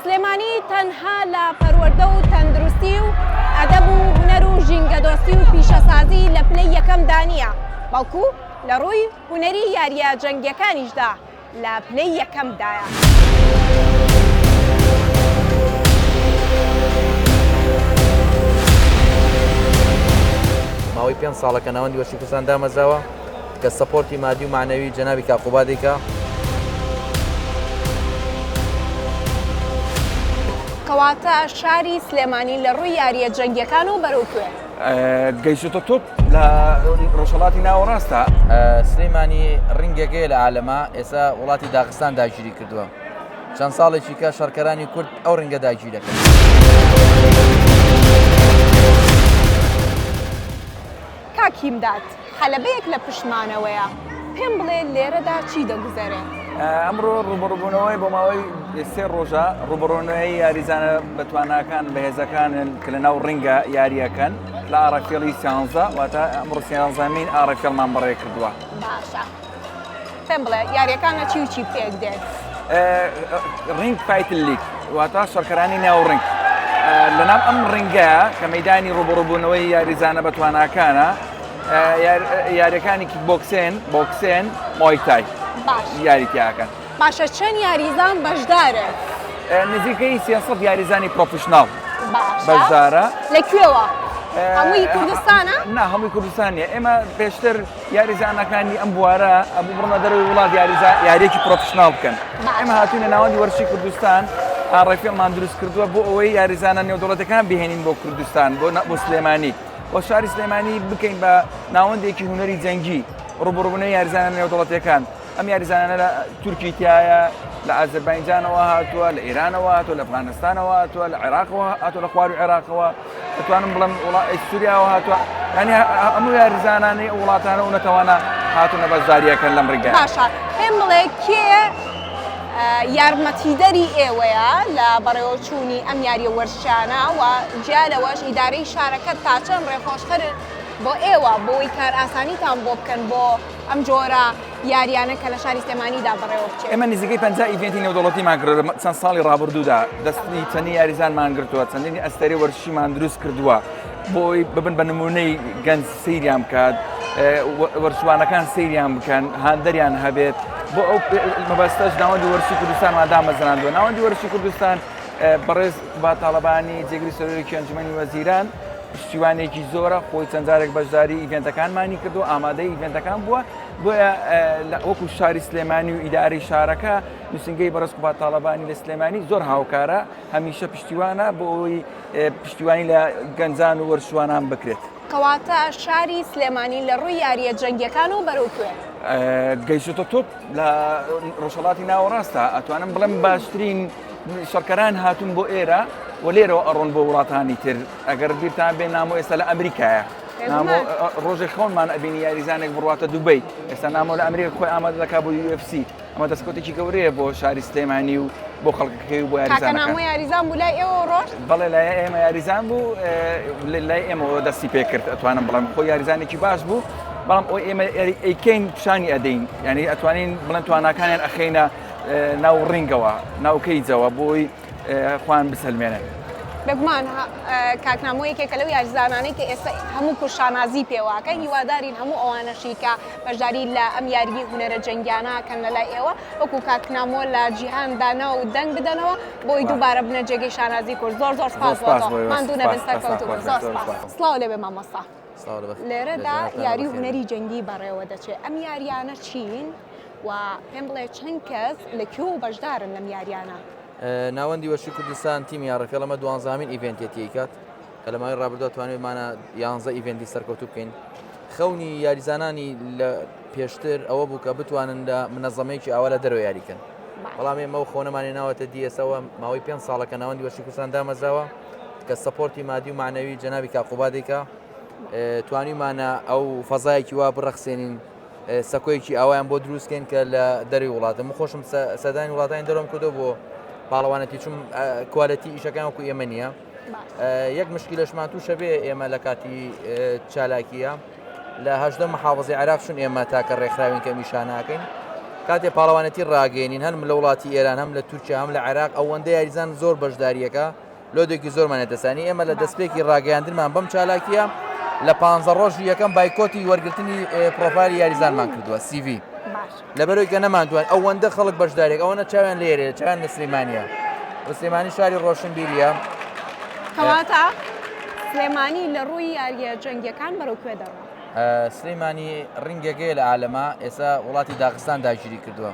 سلێمانی تەنها لە پەروەردە و تەندروستی و ئەدەب و هونەر و ژینگەدۆستی و پیشەسازی لە پلەی یەکەمدا نییە، بەڵکو لە ڕووی هونەری یاریە جەنگیەکانیشدا لە پلەی یەکەمدایە. ماوەی 5 ساڵەکە ناوەندی وەرزشی کوردستان دامەزراوە کە سەپۆرتی مادی و معنەوی جەنابی کاقوبا دەیکا. کەواتە شاری سلێمانی لە ڕووی یاریە جەنگیەکان و بەرەوکوێ گەیشتە تۆپ لە ڕۆژهەڵاتی ناوەڕاستە. سلێمانی ڕینگەکەی لە عالەما ئێستا وڵاتی داغستان داگیری کردووە. چەند ساڵێکی کە شەڕکەرانی کورد ئەو ڕینگە داگیر دەکەن. کاکیمداد حەلەبەیەک لە پشمانەوەیە، پێم بڵێ لێرەدا چی دەگوزارێت؟ ئەمڕۆ ڕوبەڕووبوونەوەی بۆ ماوەی 3 ڕۆژە ڕوبەڕوونەوەی یاریزانە بەتواناکان بەهێزەکانن کە لە ناو ڕینگە یاریەکەن لە ئارەفێڵی سیانزە، واتە ئەمڕۆ سیانزەمین ئارەفێڵمان بەڕێ کردووە. باشە، پێم بڵێ یاریەکانە چی و چی پێک دێت؟ ڕینگ فایتل لیگ، واتە شەڕکەرانی ناو ڕینگ. لەناو ئەم ڕینگەیە کە مەیدانی ڕوبەڕووبوونەوەی یاریزانە بەتواناکانە، یاریەکانی بۆکسێن مۆیتای یاریتیاکەن. باشە، چەند یاریزان بەشدارە؟ نزیکەی 300 یاریزانی پرۆفشناڵ بەشدارە. لەکوێوە؟ هەمووی کوردستانە؟ نا، هەمووی کوردستانیە. ئێمە پێشتر یاریزانەکانی ئەم بوارە ئەبوو بڕنە دەرەوەی وڵات یاریەکی پرۆفشناڵ بکەن. ئێمە هاتوونە ناوەندی وەرزشی کوردستان، ئاڕێفێڵمان دروست کردووە بۆ ئەوەی یاریزانە نێودەوڵەتەکان بهێنین بۆ کوردستان، بۆ سلێمانی، بۆ شاری سلێمانی بکەین بە ناوەندێکی هونەری جەنگی ڕوبەڕووبوونەوەی یاریزانە نێودەوڵەتەکان. ئەم یاریزانە لە تورکیایە، لە ئازەربایجانەوە هاتووە، لە ئێرانەوە هاتووە، لە ئەفغانستانەوە هاتووە، لە عێراقەوە هاتووە، لە خوار و عێراقەوە، دەتوانم بڵێم سووریاوە هاتووە. یعنی هەموو یاریزانانەی وڵاتانە و نەتەوانە هاتوونە بەشداریەکەن لەم ڕێگە. باشە، پێم بڵێ کێ یارمەتیدەری ئێوەیە لە بەڕێوەچوونی ئەم یاریە وەرزشانە و جیا لەوەش ئیدارەی شارەکە تا چەند ڕێخۆشتر بۆ ئێوە بۆی کار ئاسانیتان بۆ بکەن بۆ ئەم جۆرە یاریانە کە لە شاری سلێمانیدا بەڕێوە بچێت؟ ئێمە نزیکەی 50 ئیڤێنتی نێودەوڵەتیمان کردووە چەند ساڵی ڕابردوودا، دەستی چەندی یاریزانمان گرتووە، چەندینی ئەستێرەی وەرزشیمان دروست کردووە بۆی ببن بە نمونەی گەنج سەیریان بکات، وەرزشوانەکان سەیریان بکەن، هاندەریان هەبێت. بۆ ئەو مەبەستەش ناوەندی وەرزشی کوردستانمان دامەزراندووە. ناوەندی وەرزشی کوردستان بەڕێز باتاڵەبانی جێگری سەرۆکی ئەنجومەنی وەزیران پشتیوانێکی زۆرە، خۆی چەند جارێک بەشداری ئیڤێنتەکانمانی کردو، ئامادەی ئیڤێنتەکان بووە. بۆیە وەکو شاری سلێمانی و ئیدارەی شارەکە نووسنگەی بەڕێز باتاڵەبانی لە سلێمانی زۆر هاوکارە، هەمیشە پشتیوانە بۆ ئەوی پشتیوانی لە گەنجان و وەرزشوانان بکرێت. کەواتە شاری سلێمانی لە ڕووی یاریە جەنگیەکان و بەرەوکوێ گەیشتە تۆپ لە ڕۆژهەڵاتی ناوەڕاستە. ئەتوانم بڵێم باشترین شەڕکەران هاتوون بۆ ئێرە و لێرەوە ئەڕۆن بۆ وڵاتانی تر. ئەگەر بیرتان بێن نامۆ ئێستا لە ئەمریکایە، ڕۆژێک خۆنمان ئەبینی یاریزانێک بڕواتە دوبەی، ئێستا نامۆ لە ئەمریکا خۆی ئامادە دەکات بۆ UFC. ئەمە دەستکەوتێکی گەورەیە بۆ شاری سلێمانی و بۆ خەڵکەکەی و بۆ یاریزانەکان. نامۆ یاریزان بوو لای ئێوە ڕۆژ؟ بەڵێ لای ئێمە یاریزان بوو، لای ئێمەوە دەستی پێ کرد. ئەتوانم بڵێم خۆی یاریزانێکی باش بوو، بەڵام ئەوی ئێمە ئەیکەین پیشانی ئەدەین، یعنی ئەتوانین بڵێن تواناکانیان ئەخەینە ناو ڕینگەوە، ناو کەیجەوە بۆی خوان بسەلمێنن. بێگومان کاکنامۆیەکێکە لەو یاریزانانەی کە ئێستا هەموو کوشانازی پێواکە، هیوادارین هەموو ئەوانەشی کە بەشداری لە ئەم یاریی هونەرە جەنگیانەکەن لەلای ئێوە وەکو کاکنامۆ لە جیهاندانا و دەنگ بدەنەوە بۆی دووبارە بنە جێگەی شانازی کورد. زۆر زۆر سپاس ماندوو نەبن سەرکەوتوو. زۆر سپاس. سڵاو لێبێ مامۆستا. لێرەدا یاری هونەری جەنگی بەڕێوە دەچێت. ئەم یاریانە چین و پێم بڵێ چەند کەس لەکوێ بەشدارن لەم یاریانە؟ ناوەندی وەرزشی کوردستان تیمی یاڕەفێڵ ئەمە 12مین ئیڤێنتێتی کات کە لە ماوەی ڕابردووە توانێمانە 11 ئیڤێنتی سەرکەوتوو بکەین. خەونی یاریزانانی لە پێشتر ئەوە بوو کە بتوانن لە منەظەمەیەکی ئاوا لە دەرەوە یاریکەن. بەڵام ئێمە ئەو خۆنەمانی ناوەتە دیەسەوە ماوەی 5 ساڵەکە ناوەندی وەرزشی کوردستان دامەزراوە کە سەپۆرتی مادی و معنەوی جەنابی کاقوبا دەیکا. توانیمانە ئەو فەزایەکی وا بڕەخسێنین، سەکۆیەکی ئاوایان بۆ دروستکەین کە لە دەروی وڵاتە. خۆشم سەدانی وڵاتانی دەرۆم کردو بۆ پاڵەوانەتی چوم کوالەتی ئیشەکان وەکو ئێمە نییە. یەک مشکلەشمان تووشە بێ ئێمە لە کاتی چالاکیە لە 18 محافظەی عێراق چون ئێمە تاکە ڕێکخراوین کە میشان ناکەین. کاتێ پاڵەوانەتی ڕاگەێنین هەم لە وڵاتی ئێران هەم لە تورکیا هەم لە عێراق ئەوەندە یاریزان زۆر بەشداریەکە لۆدێکی زۆرمانە دەسانی ئێمە لە دەستپێکی ڕاگەیاندنمان بەم چالاکیە لە 15 ڕۆژی یەکەم بایکۆتی وەرگرتنی پرۆفایلی یاریزانمان کردووە CV لەبەرەوەی کە نەمانتوان ئەوەندە خەڵک بەشدارێک ئەوەنە چاویان لێرێ چاویان لە سلێمانیە سلێمانی شاری ڕۆشنبیریە کەواتە سلێمانی لە ڕووی یاریە جەنگیەکان بەرەو کوێ دەڕۆ سلێمانی ڕنگەکەی لە عالەما ئێستا وڵاتی داغستان داگیری کردووە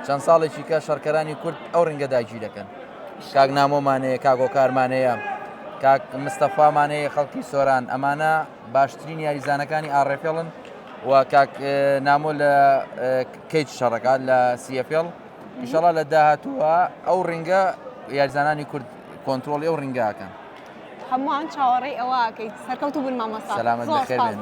چەند ساڵێکی کە شەڕکەرانی کورد ئەو ڕنگە داگیر دەکەن کاک نامۆمانەیە کاگۆکارمانەیە کاک مستەفامانەیە خەڵکی سۆران ئەمانە باشترین یاریزانەکانی ئاڕێفێڵن و کاک نامۆ لە کەیت شەڕەکە لە سیەفێڵ ئینشەڵا لە داهاتووە ئەو ڕنگە یاریزانانی کورد کۆنتترۆڵی ئەو ڕنگاکەن هەمووان چاوەڕێی ئەوەکەیت سەرکەوتو بن مامەستا سەلامەت بەخێر بێن.